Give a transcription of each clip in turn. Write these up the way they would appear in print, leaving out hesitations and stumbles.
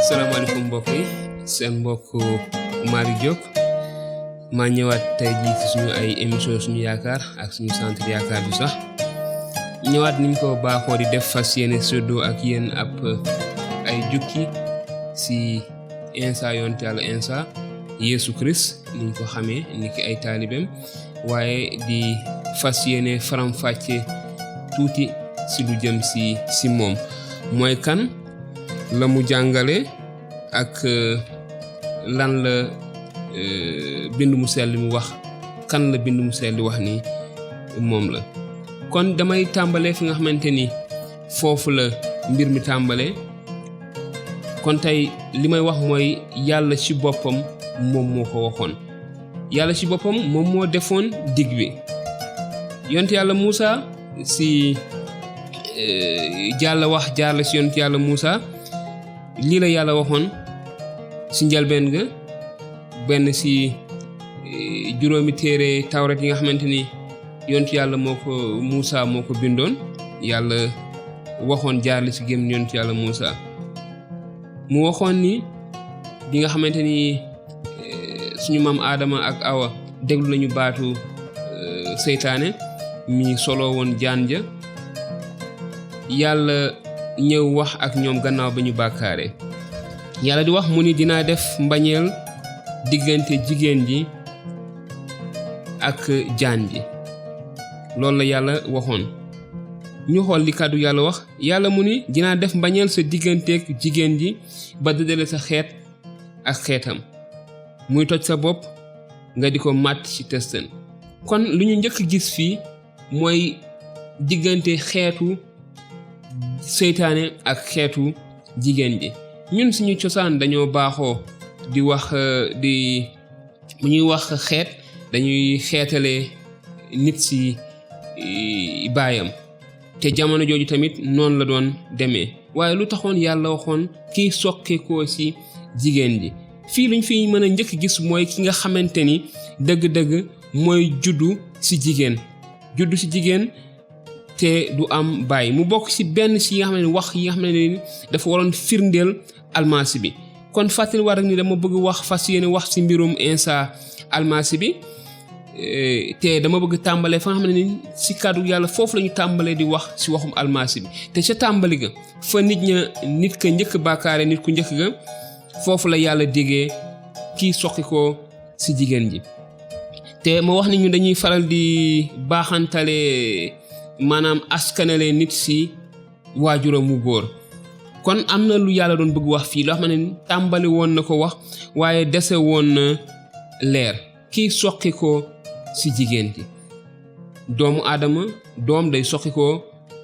salaamaaleykum mbokk yi seen mbokk Malick Diop maa ñëwaat tey jii ci suñu ay émission suñu yaakaar ak suñu centre yaakaar bi sax ñëwaat niñ ko baaxoo di def fas yéene séddoo ak yéen ab ay jukki ci Insa yonent Yàlla Insa Yeesu Christ niñ ko xamee niki ay taalibeem waaye di fas yéene faram-fàcce tuuti ci lu jëm ci moom mooy kan la mu jàngale ak lan la bind mu sell mi wax kan la bind mu sell wax ni moom la kon damay tàmbalee fi nga xamante ni foofu la mbir mi tàmbalee kon tey li may wax mooy yàlla ci boppam moom moo ko waxoon yàlla ci boppam moom moo defoon dig bi yonent yàlla Muusa ci jàlla wax jaar la ci yonent yàlla Muusa lii la yàlla waxoon ci njalbeen ga benn ci juróomi téere tawret yi nga xamante ni yonent yàlla Muusa moo ko bindoon yàlla waxoon jaar la ci gémmiñ yonent yàlla Muusa mu waxoon ni bi nga xamante ni suñu maam Aadama ak Awa déglu nañu baatu seytaane mi solo woon jaan ja yàlla ñëw wax ak ñoom gannaaw ba ñu bàkkaare yàlla di wax mu ni dinaa def mbañeel diggante jigéen ji ak jaan ji loolu la yàlla waxoon ñu xool li kàddu yàlla wax yàlla mu ni dinaa def mbañeel sa digganteeg jigéen ji ba dëddale sa xeet ak xeetam muy toj sa bopp nga di ko màtt ci tëstan kon lu ñu njëkk gis fii mooy diggante xeetu seytaane ak xeetu jigéen ji ñun suñu cosaan dañoo baaxoo di wax bu ñuy wax xeet dañuy xeetale nit ci baayam te jamono jooju tamit noonu la doon demee waaye lu taxoon yàlla waxoon kiy soqeekoo ci jigéen ji fii luñ fi mën a njëkk gis mooy ki nga xamante ni dëgg-dëgg mooy juddu ci jigéen te du am baay mu bokk ci benn ci yi nga xam ne wax yi nga xam ne dafa waroon firndeel almasi bi kon fàttali war rek ni dama bëgg fas yéene wax ci mbirum Insa almasi bi te dama bëgg tàmbalee fa nga xam ne ni ci kàddu yàlla foofu la ñu tàmbalee di wax ci waxum almasi bi te ca tàmbali ga fa nit ka njëkk bàkkaare nit ku njëkk ga foofu la yàlla déggee kii soqi ko ci jigéen ji te ma wax ni ñu dañuy faral di baaxantale maanaam askanale nit ci waajuram mu góor kon am na lu yàlla doon bëgg wax fii loo xam ne tàmbali woon na ko wax waaye dese woon na leer kii soqi ko ci jigéen ji doomu aadama doom day soqi ko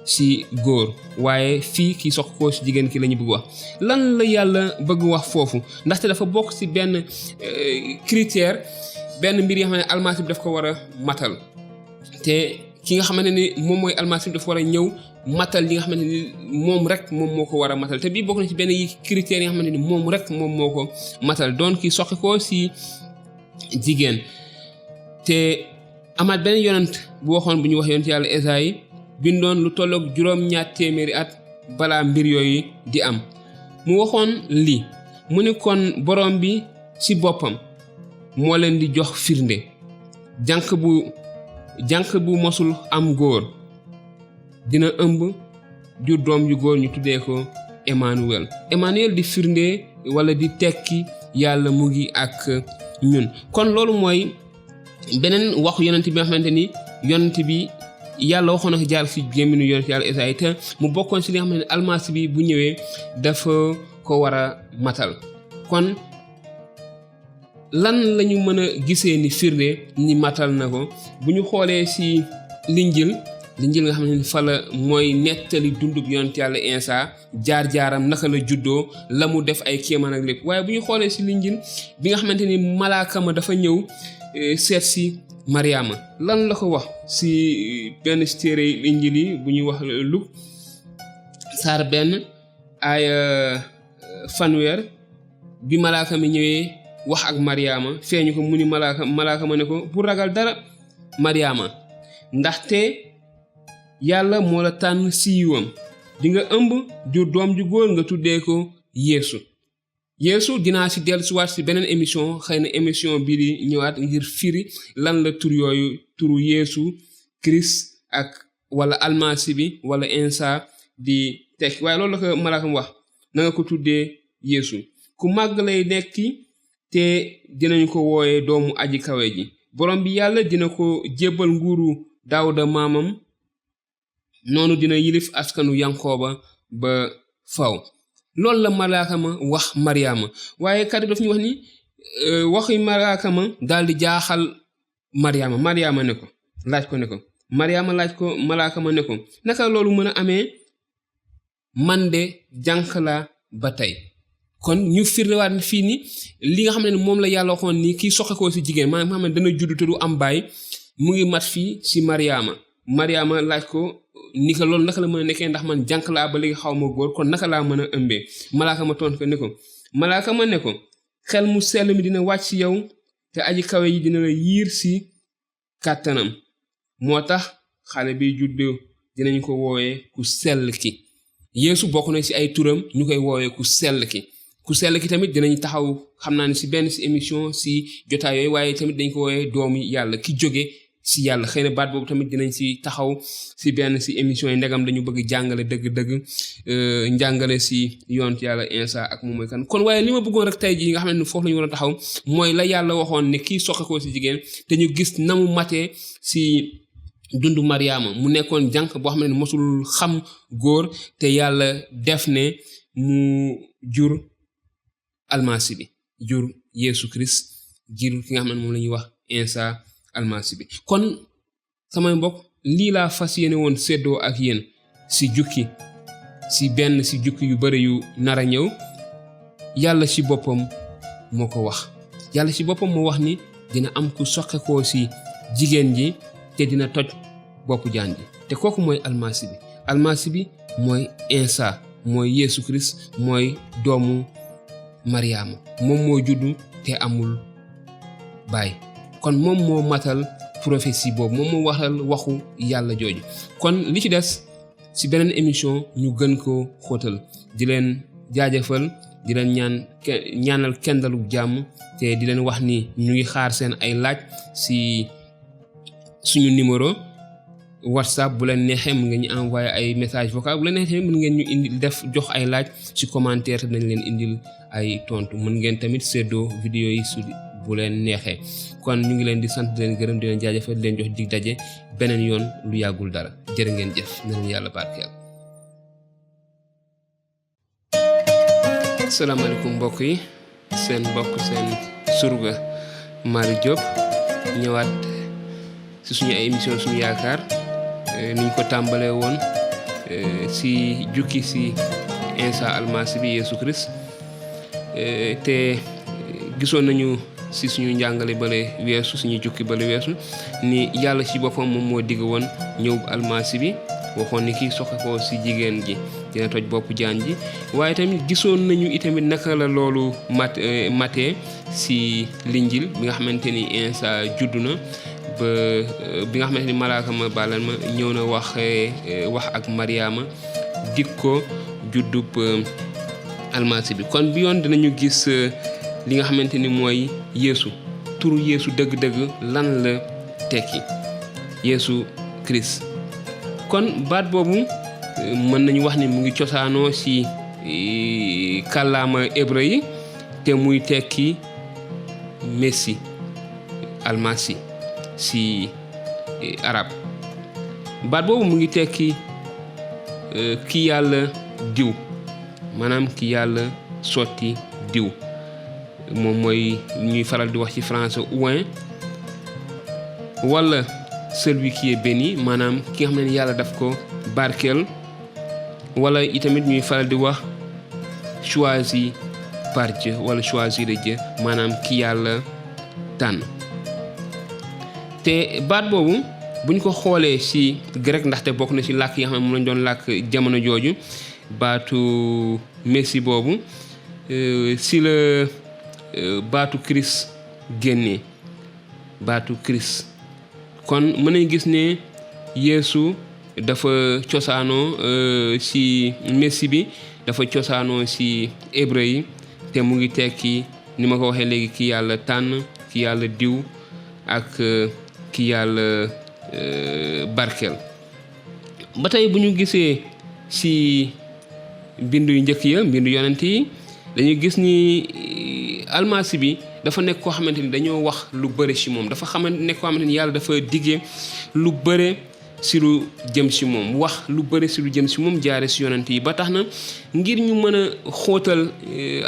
ci góor waaye fii kii soqi ko ci jigéen ki la ñu bëgg wax lan la yàlla bëgg wax foofu ndaxte dafa bokk ci benn critère benn mbir yoo xam ne almasi bi daf ko war a matal te ki nga xamante ni moom mooy almasi bi dafa war a ñëw matal li nga xamante ni moom rek moom moo ko war a matal te bii bokk na ci benn yi critères yi nga xamante ni moom rek moom moo ko matal doon ki soqi ko ci jigéen te amaat benn yonent bu waxoon bu ñu wax yonent yàlla Esayi bindoon lu tolloog 700 at balaa mbir yooyu di am mu waxoon lii mu ni kon borom bi ci boppam moo leen di jox firnde jànq bu mosul am góor dina ëmb jur doom yu góor ñu tuddee ko Emmanuel di firnde wala di tekki yàlla mu ngi ak ñun kon loolu mooy beneen waxu yonent bi nga xamante ni yonent bi yàlla waxoon na ko jaar ci gémminu yonent yàlla Esayi te mu bokkoon ci li nga xam ne almasi bi bu ñëwee dafa ko war a matal kon lan lañu mën a gisee ni firnde ni matal na ko bu ñu xoolee ci linjil nga xam ne fa la mooy nettali dundub yonent yàlla Insa jaar-jaaram naka la juddoo la mu def ay kéemaan ak lépp waaye bu ñu xoolee ci linjil bi nga xamante ni malaaka ma dafa ñëw seet ci Mariama lan la ko wax ci benn ci téere linjil yi bu ñuy wax Luk saar 1 aaya 1 bi malaaka mi ñëwee wax ak Mariama feeñu ko mu ni malaaka ma ne ko bu ragal dara Mariama ndaxte yàlla moo la tànn si yiwam di nga ëmb jur doom ju góor nga tuddee ko Yeesu Yeesu dinaa si dellusiwaat si beneen émission xëy na émission bii di ñëwaat ngir firi lan la tur yooyu turu Yeesu Christ ak wala almasi bi wala Insa di tekki waaye loolu la ko malaakam wax na nga ko tuddee Yeesu ku màgg lay nekki te dinañ ko wooye doomu aji kawe ji borom bi yàlla dina ko jébbal nguuru Daawuda maamam noonu dina yilif askanu Yankooba ba faw loolu la malaakama wax Mariama waaye kàddu daf ñu wax ni waxi malaakama daal di jaaxal Mariama ne ko laaj ko Mariama laaj ko malaakama ne ko naka loolu mën a amee man de jànq laa ba tey kon ñu firlewaat fii ni li nga xam ne moom la yàlla waxoon ni kii soqekoo si jigéen maanaam xam ne dana judd te du am baay mu ngi mat fii si Mariama laaj ko ni ko loolu naka la mën a nekkee ndax man jànq laa ba léegi xaw ma góor kon naka laa mën a ëmbee malaakama tontu ko malaakama ne ko xel mu sell mi dina wàcc si yow te aji kawe yi dina la yiir si kàttanam moo tax xale bi juddu dinañ ko woowee ku sell ki Yeesu bokk na ci ay turam ñu koy woowee ku sell ki tamit dinañ taxaw xam naa ne ci benn ci émission ci jotaay yooyu waaye tamit dañ ko woowee doomu yàlla ki jóge ci yàlla xëy na baat boobu tamit dinañ ci taxaw ci benn ci émission yi ndegam dañu bëgg jàngale dëgg-dëgg njàngale ci yonent yàlla Insa ak moom mooy kan kon waaye li ma bëggoon rek tey jii nga xam ne foofu la ñu war a taxaw mooy la yàlla waxoon ne kii soqekoo ci jigéen te ñu gis na mu matee ci dundu Mariama mu nekkoon jànq boo xam ne mosul xam góor te yàlla def ne mu jur almasi bi jur Yeesu Christ jur ki nga xam ne moom la ñuy wax Insa almasi bi kon samay mbokk lii laa fas yéene woon séddoo ak yéen si jukki yu bari yu nar a ñëw yàlla ci boppam moo ko wax yàlla ci boppam moo wax ni dina am ku soqekoo ci jigéen ji te dina toj boppu jaan ji te kooku mooy almasi bi mooy Insa mooy Yeesu Christ mooy doomu Mariama moom moo juddu te amul baay kon moom moo matal prophétie boobu moom moo waxu yàlla jooju kon li ci des ci beneen émission ñu gën ko xóotal di leen jaajëfal di leen ñaanal kendalu jàmm te di leen wax ni ñu ngi xaar seen ay laaj ci suñu numéro WhatsApp bu leen neexee mën ngeen ñu envoyer ay message vocal bu leen neexee mën ngeen ñu indil jox ay laaj ci commentaire dañ leen indil ay tontu mën ngeen tamit séddoo vidéo yi su bu leen neexee kon ñu ngi leen di sant di leen gërëm di leen jaajëfal di leen jox dig daje beneen yoon lu yàggul dara jërë ngeen jëf na leen yàlla barkeel. asalaamaaleykum mbokk yi seen mbokk seen surga Malick Diop ñëwaat ci suñu ay émission suñu yaakaar niñ ko tàmbalee woon ci jukki ci Insa almasi bi Yeesu Christ te gisoon nañu ci suñu njàngale bale weesu suñu jukki bale weesu ni yàlla ci boppam moom moo digg woon ñëw almasi bi waxoon ni kii soqekoo ci jigéen ji dina toj boppu jaan ji waaye tamit gisoon nañu itamit naka la loolu matee ci linjil bi nga xamante ni Insa juddu na ba bi nga xamante ni malaaka ma balal ma ñëw na wax ak Mariama dik ko juddub almasi bi kon bi yoon dinañu gis li nga xamante ni mooy Yeesu turu Yeesu dëgg-dëgg lan la tekki Yeesu Christ kon baat boobu mën nañu wax ni mu ngi cosaanoo ci kàllaama hébreu yi te muy tekki Messi almasi ci arab baat boobu mu ngi tekki ki yàlla diw maanaam ki yàlla sotti diw moom mooy ñuy faral di wax ci français oint wala celui qui est béni maanaam ki nga xam ne yàlla daf ko barkeel wala itamit ñuy faral di wax choisi par Dieu wala choisi de Dieu maanaam ki yàlla tànn te baat boobu buñ ko xoolee ci grec ndaxte bokk na ci làkk yi nga xam ne moom lañ doon làkk jamono jooju baatu Messi boobu ci la baatu Christ génnee baatu Christ kon mën nañ gis ne Yeesu dafa cosaanoo ci Messi bi dafa cosaanoo ci hébreu yi te mu ngi tekki ni ma ko waxee léegi ki yàlla tànn, ki yàlla diw ak ki yàlla barkeel. ba tey bu ñu gisee ci bindu yu njëkk ya, bindu yonent yi, dañuy gis ni almasi bi dafa nekk koo xamante ni dañoo wax lu bëre ci moom, dafa nekk koo xamante ni yàlla dafa diggee lu bëre ci lu jëm ci moom, wax lu bëre ci lu jëm ci moom jaare ci yonent yi. ba tax na ngir ñu mën a xóotal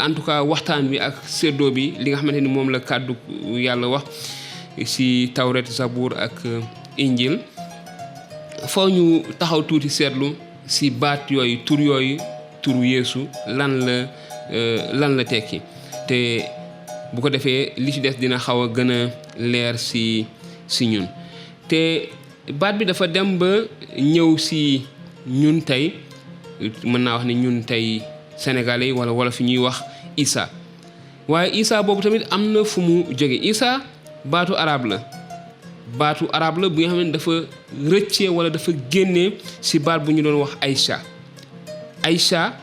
en tout cas waxtaan bi ak séddoo bi li nga xamante ni moom la kàddu yàlla wax ci tawret, zabour ak injil, foo ñu taxaw tuuti seetlu ci baat yooyu, turu Yeesu lan la tekki, te bu ko defee li ci des dina xaw a gën a leer ci ñun. te baat bi dafa dem ba ñëw ci ñun tey, mën naa wax ni ñun tey sénégalais yi wala fi ñuy wax Isa. waaye Isa boobu tamit am na fu mu jóge. Isa baatu arab la bu nga xam ne dafa rëccee wala dafa génnee ci baat bu ñu doon wax Aïcha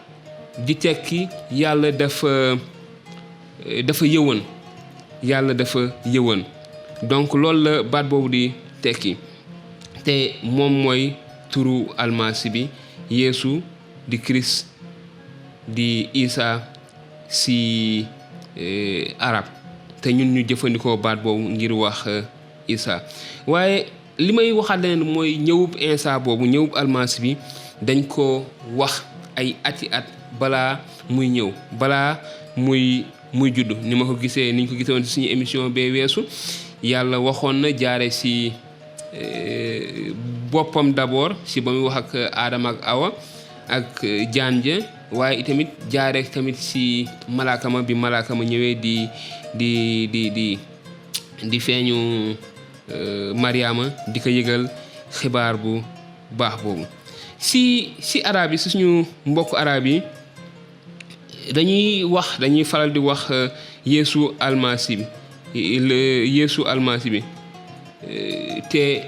di tekki yàlla dafa yëwan, yàlla dafa yëwan. donc loolu la baat boobu di tekki, te moom mooy turu almasi bi, Yeesu di Christ di Isa ci arab, te ñun ñu jëfandikoo baat boobu ngir wax Isa. waaye li may waxaat leneen mooy ñëwub Isa boobu, ñëwub almasi bi dañ ko wax ay ati at balaa muy ñëw, balaa muy judd. ni ma ko gisee, niñ ko gisee woon ci suñu émission bee weesu, yàlla waxoon na jaare ci boppam d'abord ci ba muy wax ak Aadama ak Awa ak jaan ja, waaye itamit jaare tamit ci malaakama bi malaakama ñëwee di feeñu Mariama di ko yëgal xibaar bu baax boobu. ci arab yi, ci suñu mbokk arab yi dañuy faral di wax Yeesu almasi bi te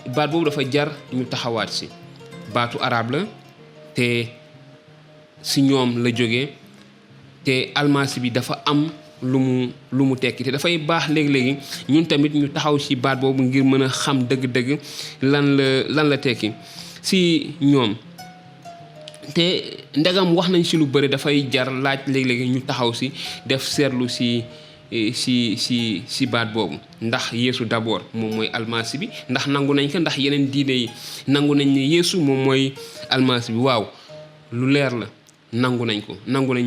baat boobu dafa jar ñu taxawaat ci. baatu arab la te ci ñoom la jóge, te almasi bi dafa am lu mu tekki, te dafay baax léegi-léegi ñun tamit ñu taxaw ci baat boobu ngir mën a xam dëgg-dëgg lan la tekki ci ñoom. te ndegam wax nañ ci lu bëri, dafay jar laaj léegi-léegi ñu taxaw ci def seetlu ci baat boobu. ndax Yeesu d'abord moom mooy almasi bi, ndax nangu nañ ko, ndax yeneen diine yi nangu nañ ne Yeesu moom mooy almasi bi. waaw, lu leer la, nangu nañ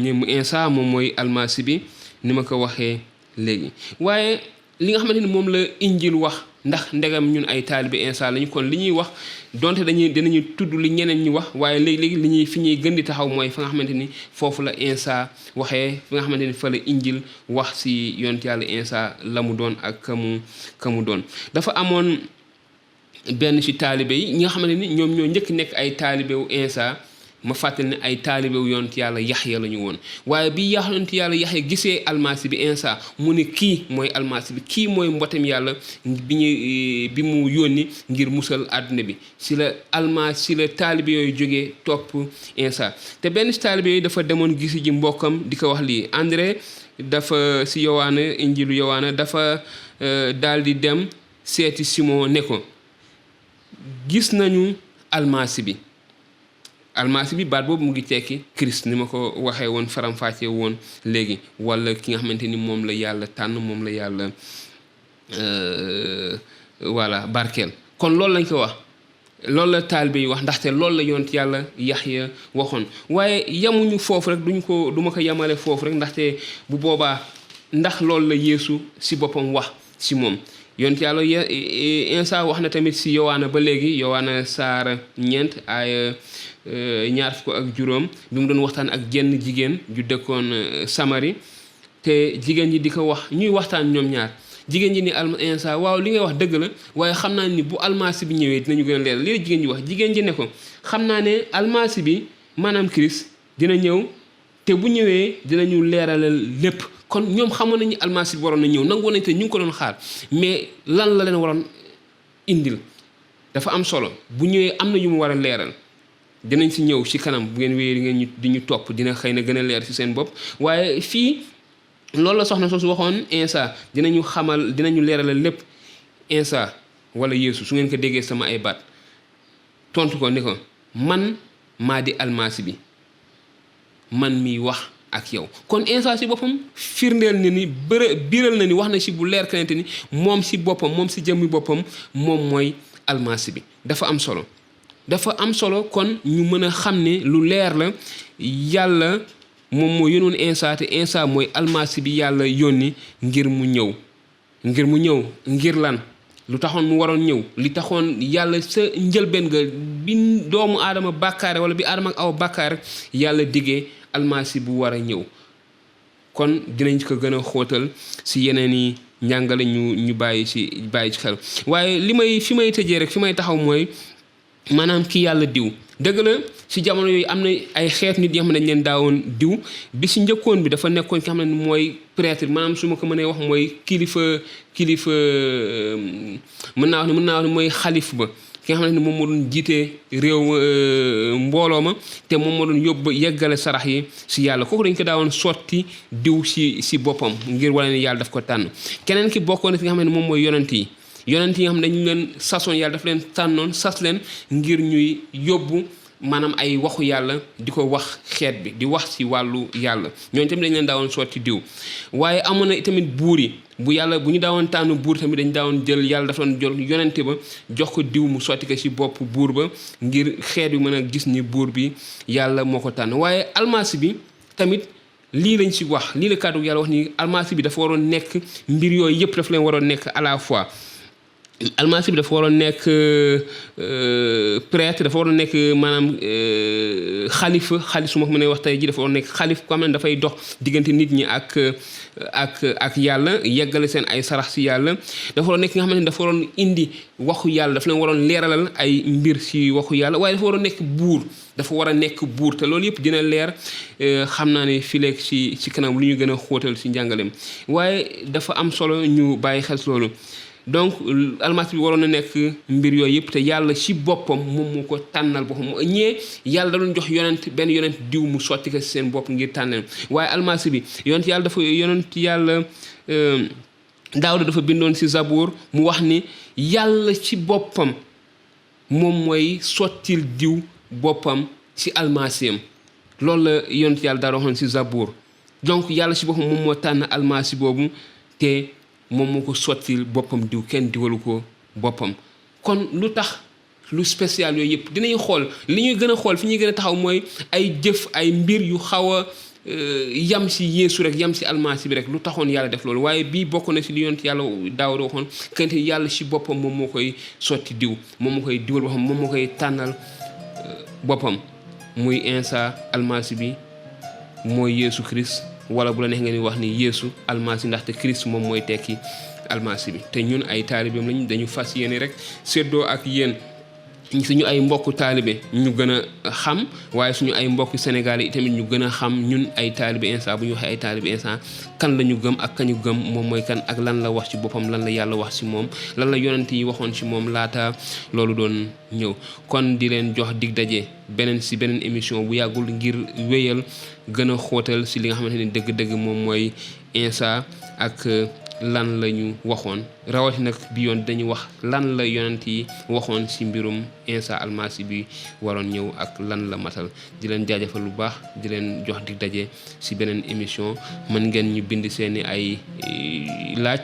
ne mu Isa moom mooy almasi bi, ni ma ko waxee léegi. waaye li nga xamante ni moom la injil wax, ndax ndegam ñun ay taalibe Isa lañu, kon li ñuy wax donte dinañu tudd li ñeneen ñi wax, waaye léegi-léegi fi ñuy gën di taxaw mooy fa nga xamante ni foofu la Isa waxee, fi nga xamante ni fa la injil wax ci yonent yàlla Isa la mu doon ak ka mu doon. dafa amoon benn ci taalibe yi ñi nga xamante ni ñoom ñoo njëkk nekk ay taalibewu Isa. ma fàttali ne ay taalibewu yonent yàlla Yaxya la ñu woon, waaye bi yonent yàlla Yaxya gisee almasi bi Isa, mu ne kii mooy almasi bi, kii mooy mbotem yàlla bi mu yónni ngir musal àdduna bi. ci la taalibe yooyu jógee topp Isa. te benn ci taalibe yooyu dafa demoon gisi ji mbokkam di ko wax lii. André dafa ci Yowaana, injilu Yowaana, dafa daal di dem seeti Simon ne ko, gis nañu almasi bi. almasi bi baat boobu mu ngi tekki Christ, ni ma ko waxee woon, faram-fàccee woon léegi, wala ki nga xamante ni moom la yàlla tànn, moom la yàlla barkeel. kon loolu lañ ko wax, loolu la taalibe yi wax, ndaxte loolu la yonent yàlla Yaxya waxoon. waaye yamuñu foofu rek, du ma ko yamale foofu rek, ndaxte bu boobaa ndax loolu la Yeesu ci boppam wax ci moom. yonent yàlla Isa wax na tamit ci Yowaana ba léegi, Yowaana saar 4 ay 25 bi mu doon waxtaan ak jenn jigéen ju dëkkoon Samari, te jigéen ji di ko wax, ñuy waxtaan ñoom ñaar. jigéen ji ni Isa, waaw li ngay wax dëgg la, waaye xam naa ni bu almasi bi ñëwee dinañu gën a leeral. lii la jigéen ji wax. jigéen ji ne ko, xam naa ne almasi bi maanaam Christ dina ñëw, te bu ñëwee dinañu leeralal lépp. kon ñoom xamoon nañu almasi bi waroon na ñëw, nangu nañ te ñu ngi ko doon xaar, mais lan la leen waroon indil dafa am solo. bu ñëwee am na yu mu war a leeral, dinañ ci ñëw ci kanam. bu ngeen wéyee di ñu topp, dina xëy na gën a leer ci seen bopp. waaye fii loolu la soxna soosu waxoon Insa dinañu leeralal lépp. Insa wala Yeesu su ngeen ko déggee sama ay baat tontu ko ni ko man maa di almasi bi man miy wax ak yow. kon Insa si boppam firndeel na ni biral na ni wax na si bu leer kanante ni moom si boppam moom si jëmmi boppam moom mooy almasi bi. dafa am solo kon ñu mën a xam ne lu leer la yàlla moom moo yónnoon Insa te Insa mooy almasi bi yàlla yónni ngir mu ñëw ngir lan lu taxoon mu waroon ñëw li taxoon yàlla sa njëlbeen ga bi doomu aadama bàkkaare wala bi aadama ak aw bàkkaare yàlla diggee almasi bu war a ñëw. kon dinañ ko gën a xóotal si yeneen i njàngale ñu bàyyi ci xel waaye fi may tëjee rek fi may taxaw mooy maanaam ki yàlla diw. dëgg la si jamono yooyu am na ay xeet nit yoo xam ne dañ leen daawoon diw bi si njëkkoon bi dafa nekkoon ki xam ne mooy prêtre maanaam su ma ko mënee wax mooy kilifa mën naa wax ne mooy xalif ba ki nga xam ne moom moo doon jiite réew mbooloo ma te moom moo doon yóbbu yeggale sarax yi si yàlla kooku dañ ko daawoon sotti diw si boppam ngir wane ne yàlla daf ko tànn. keneen ki bokkoon na si nga xam ne moom mooy yonent yi nga xam ne dañu leen sasoon yàlla daf leen tànnoon sas leen ngir ñuy yóbbu maanaam ay waxu yàlla di ko wax xeet bi di wax ci wàllu yàlla ñooñu tamit dañ leen daawoon sotti diw. waaye amoon na tamit buur yi bu ñu daawoon tànn buur tamit dañ daawoon jël yàlla dafa doon jël yonente ba jox ko diw mu sotti ko ci bopp buur ba ngir xeet bi mën a gis ni buur bi yàlla moo ko tànn. waaye almasi bi tamit lii lañ ci wax lii la kàddu yàlla wax ni almasi bi dafa waroon nekk mbir yooyu yëpp dafa leen waroon nekk à la fois. almasi bi dafa waroon nekk prêtre dafa waroon nekk maanaam xalif su ma ko mënee wax tey ji dafa waroon nekk xalif ko xam ne dafay dox diggante nit ñi ak yàlla yeggale seen ay sarax si yàlla. dafa waroon nekk nga xam ne dafa waroon indi waxu yàlla dafa leen waroon leeralal ay mbir si waxu yàlla waaye dafa waroon nekk buur dafa war a nekk buur te loolu yëpp dina leer xam naa ne fii léegi ci kanam lu ñu gën a xóotal si njàngaleem waaye dafa am solo ñu bàyyi xel si loolu. donc almasi bi waroon na nekk mbir yooyu yëpp te yàlla ci boppam moom moo ko tànnal boppam yàlla da doon jox benn yonent diw mu sotti ko ci seen bopp ngir tànnal waaye almasi bi yonent yàlla Daawuda dafa bindoon ci Zabour mu wax ni yàlla ci boppam moom mooy sottil diw boppam ci almasiyam loolu la yonent yàlla Daawuda waxoon ci Zabour. donc yàlla ci boppam moom moo tànn almasi boobu te moom moo ko sottil boppam diw kenn diwalu ko boppam. kon lu tax lu spécial yooyu yëpp dinañ xool li ñuy gën a xool fi ñuy gën a taxaw mooy ay jëf ay mbir yu xaw a yam si Yeesu rek yam si almasi bi rek lu taxoon yàlla def loolu waaye bii bokk na si li yonent yàlla Daawuda waxoon kente yàlla si boppam moom moo koy sotti diw moom moo koy diwal boppam moom moo koy tànnal boppam muy Insa almasi bi mooy Yeesu Christ wala bu la neex nga ni wax ni Yeesu almasi ndaxte Christ moom mooy tekki almasi bi te ñun ay taalibeem lañ dañu fas yéene rek séddoo ak yéen suñu ay mbokku taalibe ñu gën a xam waaye suñu ay mbokku Sénégal yi tamit ñu gën a xam ñun ay taalibe Insa bu ñu waxee ay taalibe Insa kan la ñu gëm ak kañu gëm moom mooy kan ak lan la wax ci boppam lan la yàlla wax ci moom lan la yonent yi waxoon ci moom laata loolu doon ñëw. kon di leen jox dig daje beneen émission bu yàggul ngir wéyal gën a xóotal ci li nga xamante ni dëgg-dëgg moom mooy Insa ak lan la ñu waxoon rawati nag bi yoon dañu wax lan la yonent yi waxoon ci mbirum Insa almasi bi waroon ñëw ak lan la matal. di leen jaajëfal lu baax di leen jox dig daje ci beneen émission. mën ngeen ñu bind seeni ay laaj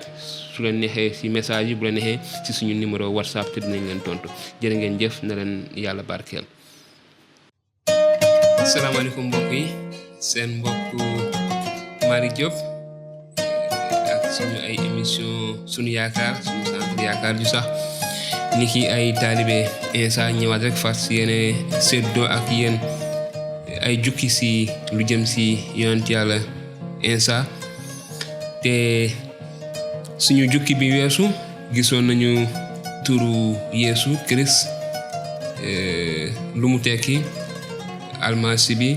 su leen neexee ci message yi bu leen neexee ci suñu numéro WhatsApp te dinañ leen tontu jërë ngeen jëf na leen yàlla barkeel. asalaamaaleykum mbokk yi seen mbokk Mari Diop suñu ay émission suñu yaakaar suñu centre yaakaar ju sax ni ki ay taalibe Insa ñëwaat rek fas yéene séddoo ak yéen ay jukki ci lu jëm ci yonent yàlla Insa te suñu jukki bi weesu gisoon nañu turu Yeesu Christ lu mu tekki almasi bi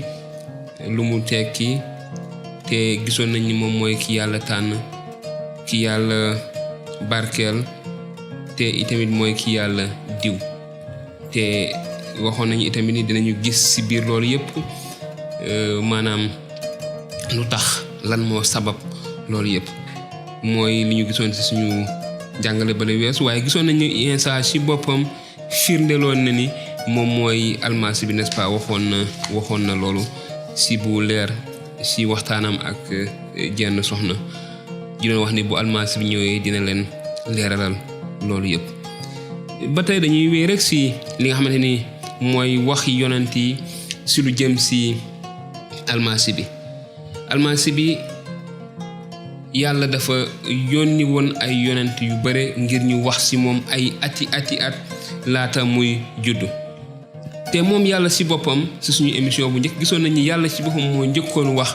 lu mu tekki te gisoon nañ ni moom mooy ki yàlla tànn ki yàlla barkeel te itamit mooy ki yàlla diw te waxoon nañu itamit ni dinañu gis ci biir loolu yëpp maanaam lu tax lan moo sabab loolu yëpp mooy li ñu gisoon ci suñu jàngale bale weesu waaye gisoon nañu Iisaa ci boppam firndeloon na ni moom mooy almasi bi n'est-ce pas waxoon na loolu ci bu leer ci waxtaanam ak jenn soxna di doon wax ni bu almasi bi ñëwee dina leen leeralal loolu yëpp. ba tey dañuy wéy rek ci li nga xamante ni mooy waxi yonent yi ci lu jëm ci almasi bi yàlla dafa yónni woon ay yonent yu bare ngir ñu wax ci moom ay ati at laata muy juddu te moom yàlla ci boppam ci suñu émission bu njëkk gisoon nañu yàlla ci boppam moo njëkkoon wax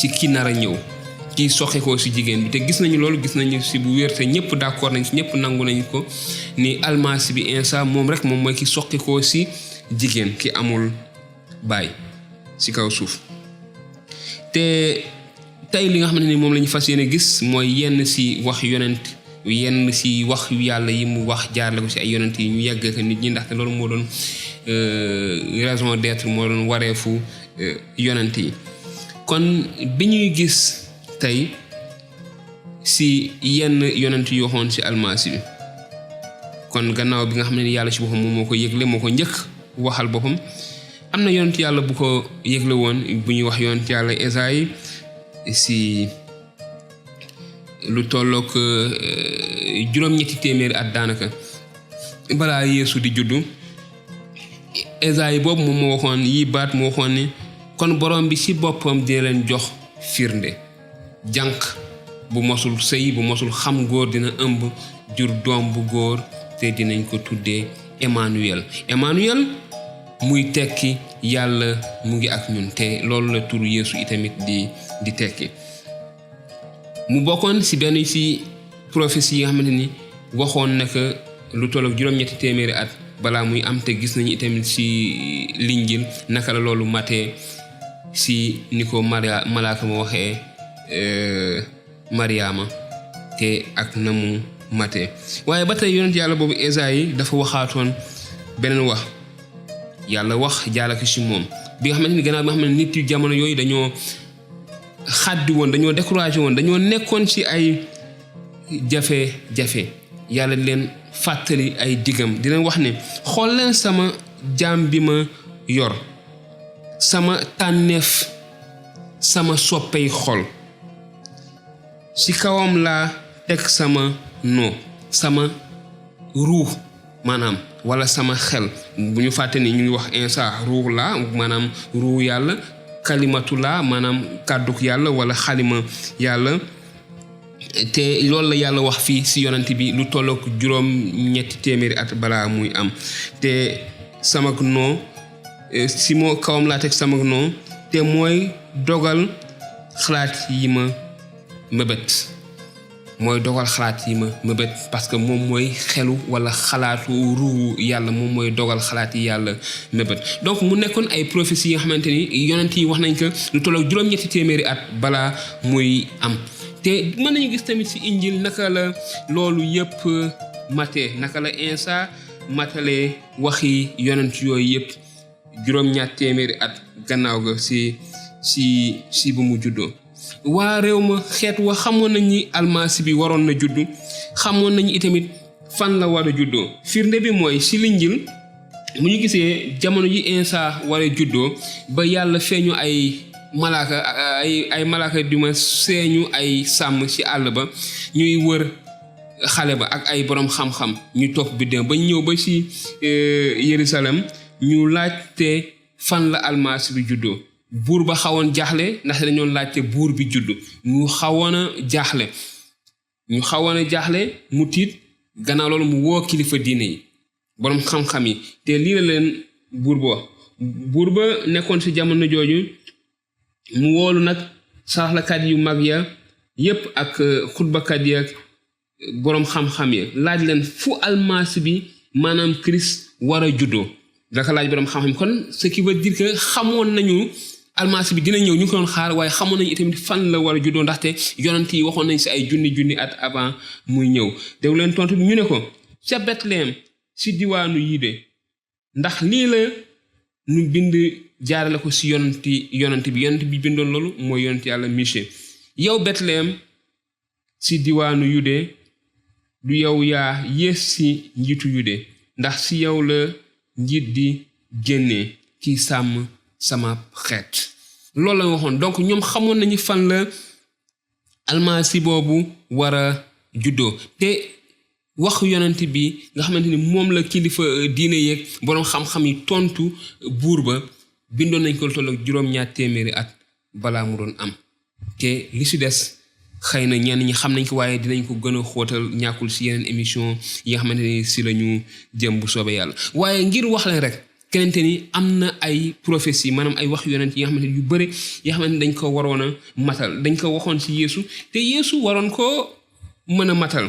ci ki nar a ñëw ki soxe ko ci jigéen bi te gis nañu loolu gis nañu ci bu wér te ñëpp d'accord nañ ci ñëpp nangu nañ ko ni almasi bi Iisaa moom rek moom mooy ki soqi ko ci jigéen ki amul baay ci kaw suuf. te tey li nga xamante ni moom la ñu fas yéene gis mooy yenn ci wax yonent yenn ci wax yu yàlla yi mu wax jaarale ko ci ay yonent yi ñu yegg ak nit ñi ndaxte loolu moo doon raison d'être moo doon wareefu yonent yi. kon bi ñuy gis tey ci yenn yonent yu waxoon ci almasi bi kon gannaaw bi nga xam ne yàlla ci boppam moom moo ko yëgle moo ko njëkk waxal boppam am na yonent yàlla bu ko yëgle woon bu ñuy wax yonent yàlla Esayi ci lu tollook juróom-ñetti téeméeri at daanaka balaa Yeesu di juddu. Esayi boobu moom moo waxoon yi baat moo waxoon ni kon borom bi ci boppam dina leen jox firnde jànq bu mosul sëy bu mosul xam góor dina ëmb jur doom bu góor te dinañ ko tuddee Emmanuel muy tekki yàlla mu ngi ak ñun te loolu la turu Yeesu itamit di tekki. mu bokkoon ci benn ci prophétie yi nga xamante ni waxoon na que lu toll ak juróom-ñetti téeméeri at balaa muy am te gis nañu itamit ci Linjiil naka la loolu matee ci ni ko malaaka ma waxee Mariama te ak na mu matee. waaye ba tey yonent yàlla boobu Esayi dafa waxaatoon beneen wax yàlla wax jaalaka ci moom bi nga xamante ni gannaaw bi nga xam ne nit yu jamono yooyu dañoo xaddi woon dañoo découragé woon dañoo nekkoon ci ay jafe-jafe yàlla leen fàttali ay digam di leen wax ne xool leen sama jaam bi ma yor sama tànneef sama soppey xol ci kawam laa teg sama sama ruux maanaam wala sama xel bu ñu fàtte ni ñu ngi wax Iisaa ruux laa maanaam ruux yàlla kalimatu laa maanaam kàdduk yàlla wala xalima yàlla te loolu la yàlla wax fii ci yonent bi lu tollook juróom-ñetti téeméeri at balaa muy am te samak noo ci moo kawam laa teg samak noo te mooy dogal xalaat yi ma mëbët parce que moom mooy xelu wala xalaatu ruuwu yàlla moom mooy dogal xalaat yi yàlla mëbët donc mu nekkoon ay prophéties yi nga xamante ni yonent yi wax nañ ko lu tollook juróom-ñetti téeméeri at balaa muy am te mën nañu gis tamit ci Injil naka la loolu yëpp matee naka la Iisaa matalee waxi yonent yooyu yëpp juróom-ñaar téeméeri at gannaaw ga ci bu mu juddoo. waa réew ma xeet wa xamoon nañ ni almasi bi waroon na juddu xamoon nañu itamit fan la war a juddoo firnde bi mooy ci Linjiil mu ñu gisee jamono ji Iisaa war a juddoo ba yàlla feeñu ay malaaka di ma seeñu ay sàmm ci àll ba ñuy wër xale ba ak ay boroom xam-xam ñu topp bi dem ba ñëw ba ci Yerusalem ñu laajte fan la almasi bi juddoo buur ba xawoon jaaxle ndax dañoo laajte buur bi juddu ñu xawoon a jaaxle mu tiit gannaaw loolu mu woo kilifa diine yi boroom xam-xam yi te lii la leen buur ba nekkoon ci jamono jooju mu woolu nag saraxlakat yu mag ya yépp ak xutbakat yi ak boroom xam-xam yi laaj leen fu almasi bi maanaam Christ war a juddoo daka laaj boroom xam-xam kon ce qui veut dire que xamoon nañu almasi bi dina ñëw ñu ko doon xaar waaye xamoon nañu itamit fan la war a juddoo ndaxte yonent yi waxoon nañ ci ay junni at avant muy ñëw déglu leen tontu bi ñu ne ko ca Bethléem ci diwaanu Yude ndax lii la ñu bind jaarale ko ci yonent bi bindoon loolu mooy yonent yàlla Michée yow Bethléem si diwaanu yude du yow yaa yées si njiitu yude ndax si yow la njiit di génnee kiy sàmm sama xeet. loolu la waxoon. donc ñoom xamoon nañu fan la almasi boobu war a juddoo te wax yonent bi nga xamante ni moom la kilifa diine yeeg boroom xam-xam yi tontu buur ba bindoon nañ ko lu toll ak 200 at balaa mu doon am. te li si des xëy na ñenn ñi xam nañ ko waaye dinañ ko gën a xóotal ñàkkul si yeneen émission yi nga xamante ni si la ñu jëm bu soobee yàlla. waaye ngir wax leen rek kenente ni am na ay prophétie maanaam ay wax yonent yi nga xamante ni yu bëri yoo xamante ni dañ ko waroon a matal dañ ko waxoon si Yeesu te Yeesu waroon ko mën a matal.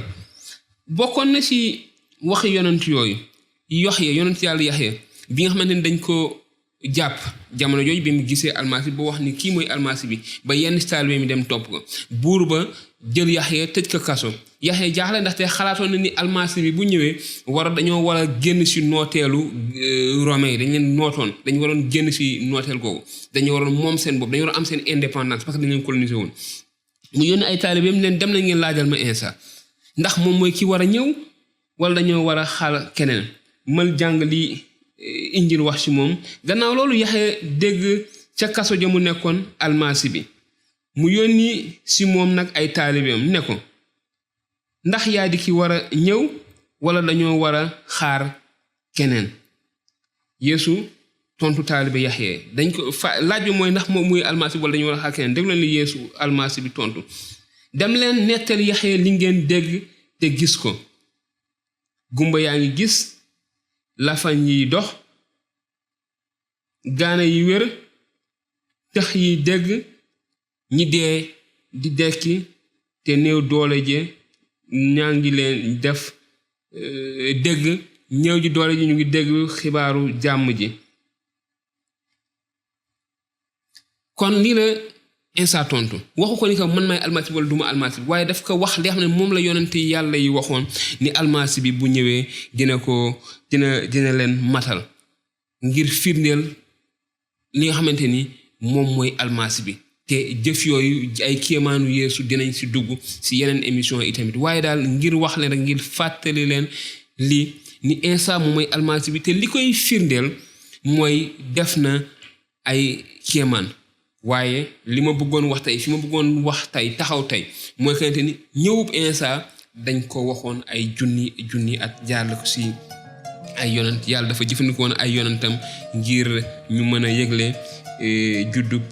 bokkoon na ci waxi yonent yooyu Yaxya yonent yàlla Yaxya bi nga xamante ni dañ ko jàpp jamono jooju bi mu gisee almasi bi ba wax ni kii mooy almasi bi ba yenn taalibe mi dem topp ko buur ba jël Yaxya tëj ko kaso. Yaxya jaaxle ndaxte xalaatoon na ni almasi bi bu ñëwee dañoo war a génn ci nooteelu romain yi dañ leen nootoon dañ waroon génn ci nooteel googu dañu waroon moom seen bopp dañu waroon am seen indépendance parce que dañ leen colonisé woon. mu yónni ay taalibeem leen dem na ngeen laajal ma Insa ndax moom mooy ki war a ñëw wala dañoo war a xaal keneen. mal jàng li Injil wax ci moom. gannaaw loolu Yaxya dégg ca kaso ja mu nekkoon almasi bi mu yónni ci moom nag ay taalibeem ne ko ndax yaa di ki war a ñëw wala dañoo war a xaar keneen. Yeesu tontu taalibe Yaxya dañ ko laaj bi mooy ndax moom muy almasi bi wala dañoo war a xaar keneen. déglu leen li Yeesu almasi bi tontu. dem leen nettali Yaxya li ngeen dégg te gis ko. gumba yaa ngi gis lafañ yi dox gaana yi wér tëx yi dégg ñi dee di dekki te néew doole je ñaa ngi leen def dégg ñëw ji doole ji ñu ngi dégg xibaaru jàmm ji. kon lii la Insa tontu waxu ko ni ko man may almasi bi wala duma almasi bi waaye daf ko wax li xam ne moom la yonent yàlla yi waxoon ni almasi bi bu ñëwee dina leen matal ngir firndeel li nga xamante ni moom mooy almasi bi. te jëf yooyu ay kéemaanu Yeesu dinañ si dugg si yeneen émission yi tamit waaye daal ngir wax leen rek ngir fàttali leen li ni Insa moom mooy almasi bi te li koy firndeel mooy def na ay kéemaan. waaye li ma bëggoon wax tey fi ma bëggoon wax tey taxaw tey mooy xamante ni ñëwub Insa dañ ko waxoon ay junni at jaarle ko si ay yonent yàlla dafa jëfandikoon ay yonentam ngir ñu mën a yëgle juddub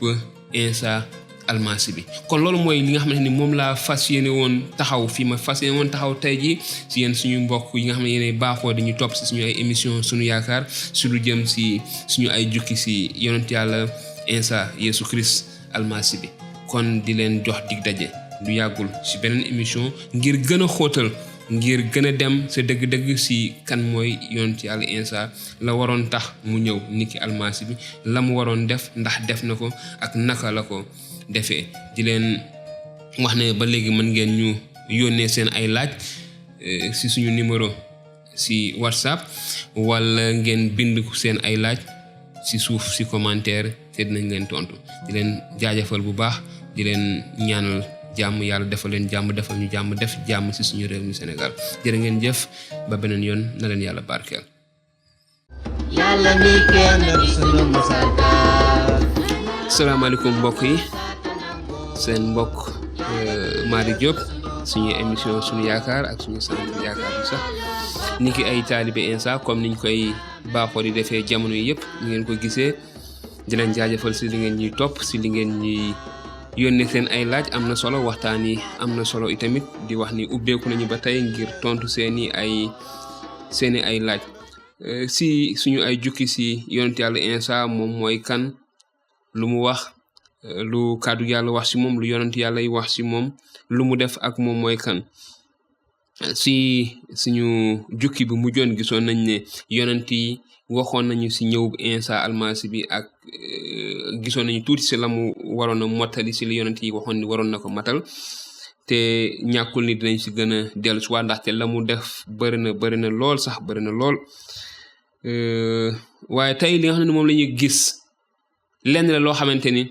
Insa almasi bi. kon loolu mooy li nga xamante ni moom laa fas yéene woon taxaw fii ma fas yéene woon taxaw tey ji si yéen suñu mbokk yi nga xam ne yéene baaxoo dañu topp si suñu ay émission suñu yaakaar su lu jëm si suñu ay jukki si yonent yàlla Insa Yeesu Christ almasi bi. kon di leen jox dig daje lu yàggul si beneen émission ngir gën a xóotal ngir gën a dem sa dëgg-dëgg si kan mooy yonent yàlla Insa la waroon tax mu ñëw niki almasi bi la mu waroon def ndax def na ko ak naka la ko defee. di leen wax ne ba léegi mën ngeen ñu yónnee seen ay laaj si suñu numéro si WhatsApp wala ngeen bind seen ay laaj si suuf si commentaire te dinañ leen tontu. di leen jaajëfal bu baax di leen ñaanal jàmm yàlla defal leen jàmm defal ñu jàmm def jàmm si suñu réew mi Sénégal. jërë ngeen jëf ba beneen yoon na leen yàlla barkeel. yàlla mi kenn sunu masakar. salaamaaleykum mbokk yi seen mbokk Malick Diop suñu émission suñu yaakaar ak suñu sant yaakaar bi sax niki ay taalibe Insa comme niñ koy baaxoo di defee jamono yi yëpp ñu ngeen ko gisee. di leen jaajëfal si li ngeen ñuy topp si li ngeen ñuy yónnee seen ay laaj am na solo waxtaan yi am na solo itamit di wax ni ubbeeku nañu ba tey ngir tontu seeni ay laaj si suñu ay jukki si yonent yàlla Insa moom mooy kan lu mu wax lu kàddu yàlla wax si moom lu yonent yàlla yi wax si moom lu mu def ak moom mooy kan. si suñu jukki bi mujjoon gisoon nañ ne yonent yi waxoon nañu si ñëwub Insa almasi bi ak gisoon nañu tuuti si la mu waroon a mottali si li yonent yi waxoon ni waroon na ko matal te ñàkkul ni dinañ si gën a dellu si waa ndaxte la mu def bëri na lool sax bëri na lool. waaye tey li nga xam ne moom la ñuy gis lenn la loo xamante ni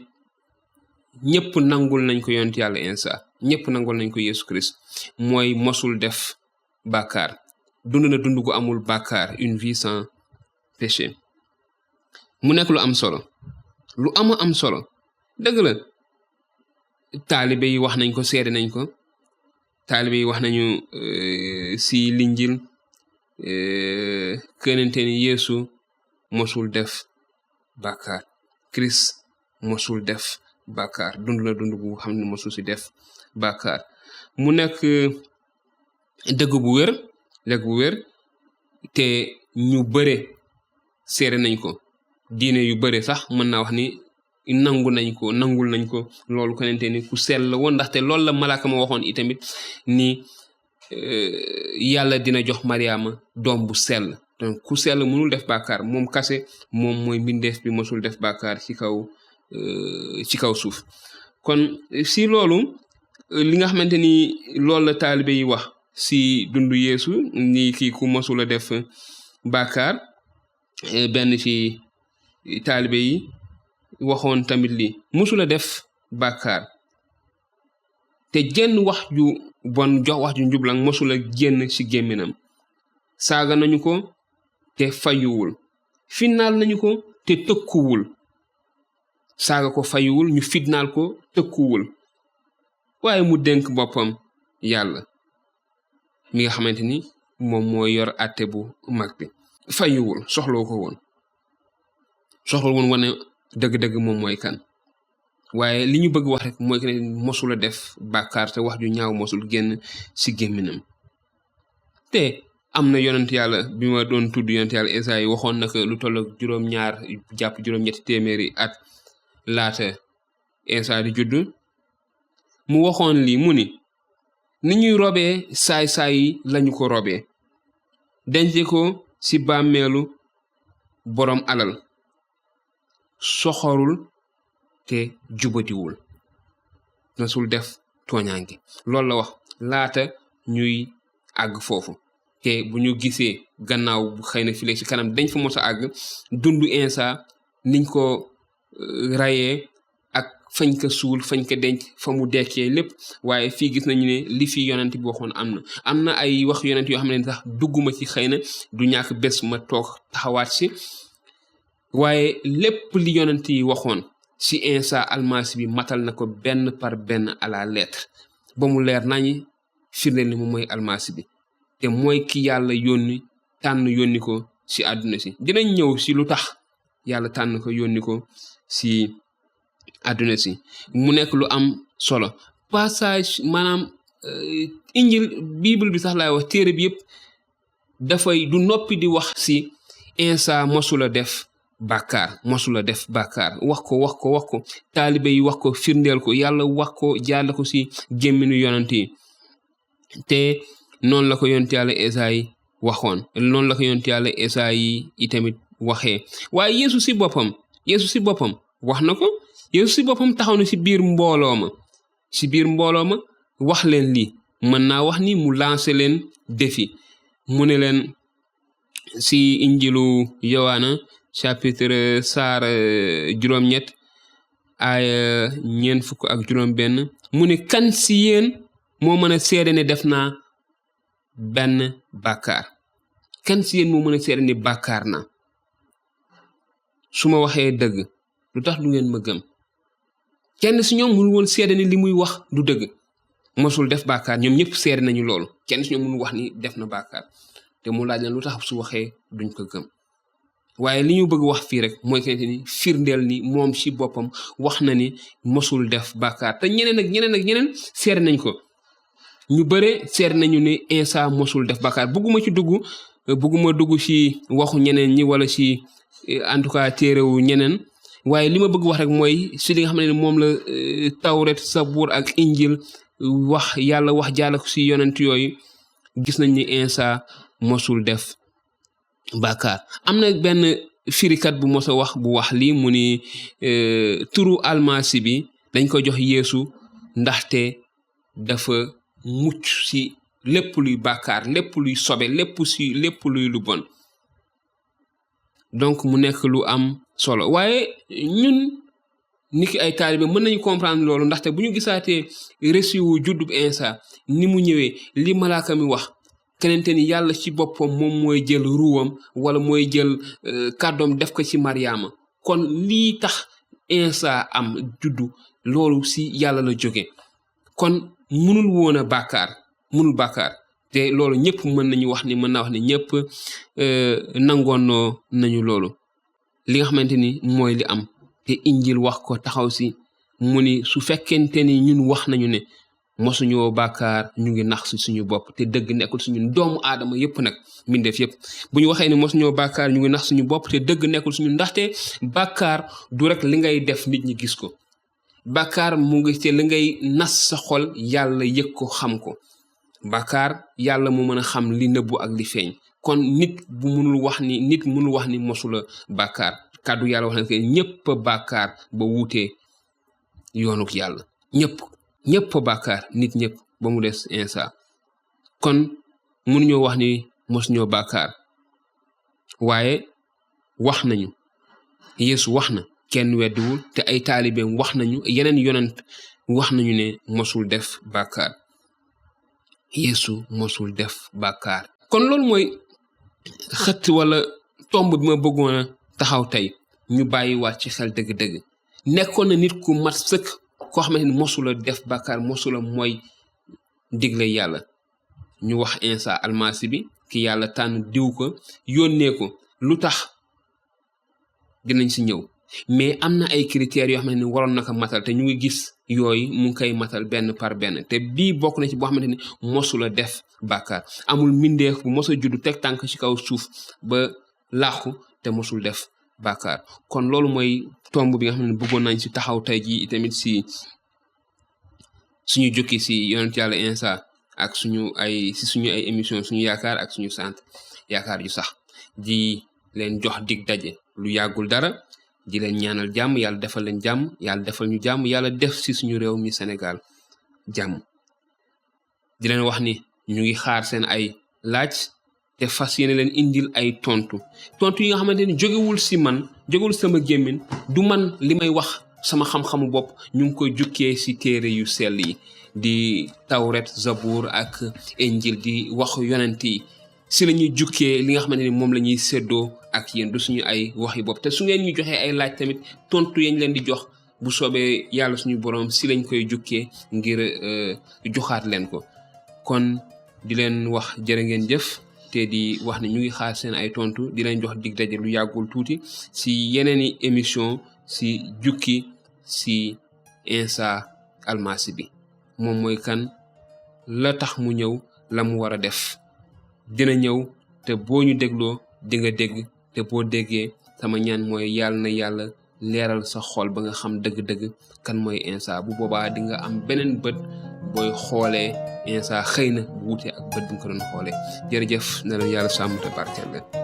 ñëpp nangul nañ ko yonent yàlla Insa ñëpp nangul nañ ko Yesu Christ mooy mosul def bàkkaar dund na dund gu amul bàkkaar une vie sans péché mu nekk lu am solo lu am solo dëgg la taalibe yi wax nañ ko seede nañ ko taalibe yi wax nañu si linjil kenente ni Yesu mosul def bàkkaar Christ mosul def bàkkaar dund na dund gu xam ne mosul si def bàkkaar mu nekk dëgg bu wér te ñu bëre seere nañ ko diine yu bëre sax mën naa wax ni nangul nañ ko loolu kenente ni ku sell la woon ndaxte loolu la malaaka ma waxoon itamit ni yàlla dina jox Mariama doom bu sell donc ku sell mënul def bàkkaar moom kase moom mooy mbindeef bi mosul def bàkkaar ci kaw suuf kon si loolu li nga xamante ni loolu la taalibe yi wax si dundu Yeesu ni kii ku mosula def bàkkaar benn ci taalibe yi waxoon tamit li mosula def bàkkaar te jenn wax ju bon jox wax ju njublang mosula génn ci gémminam saaga nañu ko te fayuwul finnaal nañu ko te tëkkuwul saaga ko fayuwul ñu fitnaal ko tëkkuwul waaye mu dénk boppam yàlla mi nga xamante ni moom moo yor àtte bu mag bi fayuwul soxloo woon wane dëgg-dëgg moom mooy kan waaye li ñu bëgg wax rek mooy que ne mosula def bàkkaar te wax ju ñaaw mosul génn ci gémminam te am na yonent yàlla bi ma doon tudd yonent yàlla Esayi waxoon na ko lu toll ak juróom-ñaar jàpp juróom-ñetti téeméeri at laata Isa di judd mu waxoon lii mu ni ñuy robee saay-saay yi lañu ko robee denc ko ci bàmmeelu boroom alal soxorul te jubatiwul nasul def tooñaange loolu la wax laata ñuy àgg foofu te bu ñu gisee gannaaw bu xëy na file ci kanam dañ fa mos a àgg dundu Isa niñ ko rayee ak fañ ko suul fañ ko denc fa mu dekkee lépp waaye fii gis nañu ne li fi yonent bi waxoon am na ay wax yonent yoo xam ne sax dugguma ci xëy na du ñàkk bés ma toog taxawaat ci waaye lépp li yonent yi waxoon ci Isa almasi bi matal na ko benn par benn à la lettre ba mu leer nañi firndeel ni moom mooy almasi bi te mooy ki yàlla yónni ko ci àdduna si dinañ ñëw ci lu tax yàlla tànn ko yónni ko ci àdduna si mu nekk lu am solo passage maanaam injil bible bi sax laay wax téere bi yëpp dafay du noppi di wax ci Isa mosula def bàkkaar wax ko taalibe yi wax ko firndeel ko yàlla wax ko jaarle ko ci gémminu yonent yi te noonu la ko yonent yàlla Esayi waxoon noonu la ko yonent yàlla Esayi itamit waxee waaye Yeesu ci boppam wax na ko Yeesu ci boppam taxaw na ci biir mbooloo ma wax leen lii mën naa wax ni mu lancé leen défi mu ne leen ci injilu Yowaana chapitre saar juróom-ñett ay 40 mu ne kan ci yéen moo mën a seede ne def naa benn bàkkaar kan ci yéen moo mën a seede ne bàkkaar na su ma waxee dëgg lu tax du ngeen ma gëm kenn ci ñoom mënu woon seede ni li muy wax du dëgg mosul def bàkkaar ñoom ñëpp seede nañu loolu kenn ci ñoom mënu wax ni def na bàkkaar te mu laaj leen lu tax su waxee duñ ko gëm waaye li ñu bëgg wax fii rek mooy que ni firndeel ni moom ci boppam wax na ni mosul def bàkkaar te ñeneen seede nañ ko ñu bëre seede nañu ne Isa mosul def bàkkaar bëgguma dugg ci waxu ñeneen ñi wala ci en tout cas téerewu ñeneen waaye li ma bëgg wax rek mooy ci li nga xam ne moom la tawret sabuur ak injil wax yàlla wax jaala ko ci yonent yooyu gis nañ ni Isa mosul def bàkkaar am na benn firikat bu mos a wax lii mu ni turu almasi bi dañ ko jox Yeesu ndaxte dafa mucc ci lépp luy bàkkaar lépp luy sobe lépp luy lu bon donc mu nekk lu am solo waaye ñun niki ay taalibe mën nañu comprendre loolu ndaxte bu ñu gisaatee récit wu juddub Insa ni mu ñëwee li malaaka mi wax kenente ni yàlla ci boppam moom mooy jël ruwam wala mooy jël kàddoom def ko ci Mariama kon lii tax Insa am juddu loolu ci yàlla la jóge kon mënul woon a mënul bàkkaar te loolu ñëpp mën naa wax ni ñëpp nangoon nañu loolu li nga xamante ni mooy li am te injil wax ko taxaw si mu ni su fekkente ni ñun wax nañu ne mosuñoo bàkkaar ñu ngi nax si suñu bopp te dëgg nekkul suñu doomu aadama yëpp nag mbindeef yëpp bu ñu waxee ni mosuñoo bàkkaar ñu ngi nax suñu bopp te dëgg nekkul suñu ndaxte bàkkaar du rek li ngay def nit ñi gis ko bàkkaar mu ngi ci li ngay nas sa xol yàlla yëg ko xam ko bàkkaar yàlla mu mën a xam li nëbbu ak li feeñ kon nit mënul wax ni mosula bàkkaar kàddu yàlla wax na ke ñëpp bàkkaar ba wuutee yoonuk yàlla ñëpp bàkkaar nit ñëpp ba mu des Insa kon mënuñoo wax ni mosuñoo bàkkaar waaye wax nañu Yeesu wax na kenn weddiwul te ay taalibeem wax nañu yeneen yonent wax nañu ne mosul def bàkkaar Yeesu mosul def bàkkaar kon loolu mooy xët wala tomb bi ma bëggoon a taxaw tey ñu bàyyi waat ci xel dëgg-dëgg nekkoon na nit ku mat sëkk koo xamante ni mosula def bàkkaar mosula mooy digle yàlla ñu wax Insa almasi bi ki yàlla tànn diw ko yónnee ko lu tax dinañ si ñëw mais am na ay critères yoo xamante ni waroon na ko matal te ñu ngi gis yooyu mu ngi koy matal benn par benn te bii bokk na ci boo xamante ni mosula def bàkkaar amul mbindeef bu mosa juddu teg tànk ci kaw suuf ba làqu te mosul def bàkkaar kon loolu mooy tomb bi nga xam ne bëggoon nañ ci taxaw tey jii tamit si suñu jukki si yonent yàlla Insa ak suñu ay émission suñu yaakaar ak suñu sant yaakaar yu sax di leen jox dig daje lu yàggul dara di leen ñaanal jàmm yàlla defal leen jàmm yàlla defal ñu jàmm yàlla def si suñu réew mi Sénégal jàmm di leen wax ni ñu ngi xaar seen ay laaj te fas yéene leen indil ay tontu yi nga xamante ni jógewul sama gémmiñ du man li may wax sama xam-xamu bopp ñu ngi koy jukkee si téere yu sell yi di tawret zabour ak injil di wax yonent yi si la ñuy jukkee li nga xamante ni moom la ñuy séddoo ak yéen du suñu ay waxi bopp te su ngeen ñu joxee ay laaj tamit tontu yañ leen di jox bu soobee yàlla suñu borom si lañ koy jukkee ngir joxaat leen ko kon di leen wax jërë ngeen jëf te di wax ne ñu ngi xaar seen ay tontu di leen jox dig daje lu yàggul tuuti si yeneeni émission si jukki si Insa almasi bi moom mooy kan la tax mu ñëw la mu war a def dina ñëw te boo ñu dégloo di nga dégg te boo déggee sama ñaan mooy yàlla na yàlla leeral sa xol ba nga xam dëgg-dëgg kan mooy Insa bu boobaa di nga am beneen bët booy xoolee Insa xëy na bu wuute ak bët bi nga ko doon xoolee jërëjëf na leen yàlla sàmm te barkeel leen